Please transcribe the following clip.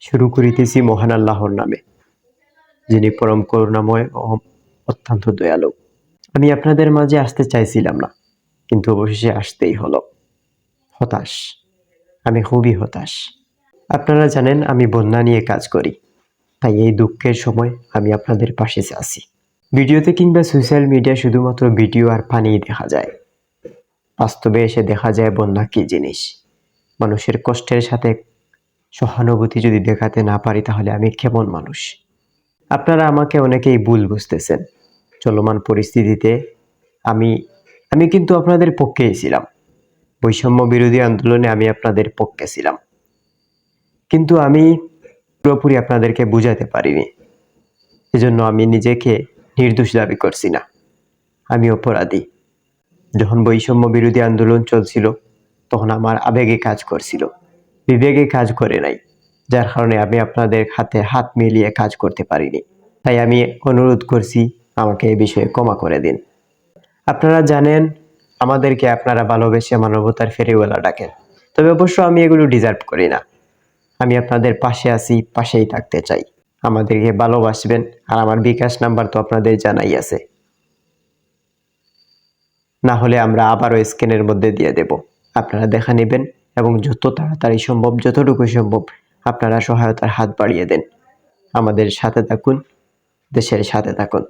শুরু করিতেছি মহান আল্লাহর নামে, যিনি পরম করুণাময় ও অত্যন্ত দয়ালু। আমি আপনাদের মাঝে আসতে চাইছিলাম না, কিন্তু অবশেষে আসতেই হলো। হতাশ, আমি খুবই হতাশ। আপনারা জানেন আমি বন্যা নিয়ে কাজ করি, তাই এই দুঃখের সময় আমি আপনাদের পাশে আছি। ভিডিওতে কিংবা সোশ্যাল মিডিয়ায় শুধুমাত্র ভিডিও আর পানিই দেখা যায়। বাস্তবে এসে দেখা যায় বন্যা কি জিনিস। মানুষের কষ্টের সাথে সহানুভূতি যদি দেখাতে না পারি, তাহলে আমি কেমন মানুষ? আপনারা আমাকে অনেকেই ভুল বুঝতেছেন। চলমান পরিস্থিতিতে আমি কিন্তু আপনাদের পক্ষেই ছিলাম। বৈষম্য বিরোধী আন্দোলনে আমি আপনাদের পক্ষে ছিলাম, কিন্তু আমি পুরোপুরি আপনাদেরকে বুঝাতে পারিনি। এজন্য আমি নিজেকে নির্দোষ দাবি করছি না, আমি অপরাধী। যখন বৈষম্য বিরোধী আন্দোলন চলছিল, তখন আমার আবেগে কাজ করছিল, বিবেকে কাজ করে নাই, যার কারণে আমি আপনাদের হাতে হাত মিলিয়ে কাজ করতে পারিনি। তাই আমি অনুরোধ করছি, আমাকে এই বিষয়ে ক্ষমা করে দিন। আপনারা জানেন আমাদেরকে আপনারা ভালোবেসে মানবতার ফেরিওয়ালা ডাকেন, তবে অবশ্য আমি এগুলো ডিজার্ভ করি না। আমি আপনাদের পাশে আছি, পাশেই থাকতে চাই। আমাদেরকে ভালোবাসবেন, আর আমার বিকাশ নাম্বার তো আপনাদের জানাই আছে। না হলে আমরা আবারও স্ক্যানের মধ্যে দিয়ে দেব, আপনারা দেখা নেবেন এবং যত তাড়াতাড়ি সম্ভব, যতটুকু সম্ভব আপনারা সহায়তার হাত বাড়িয়ে দেন। আমাদের সাথে থাকুন, দেশের সাথে থাকুন।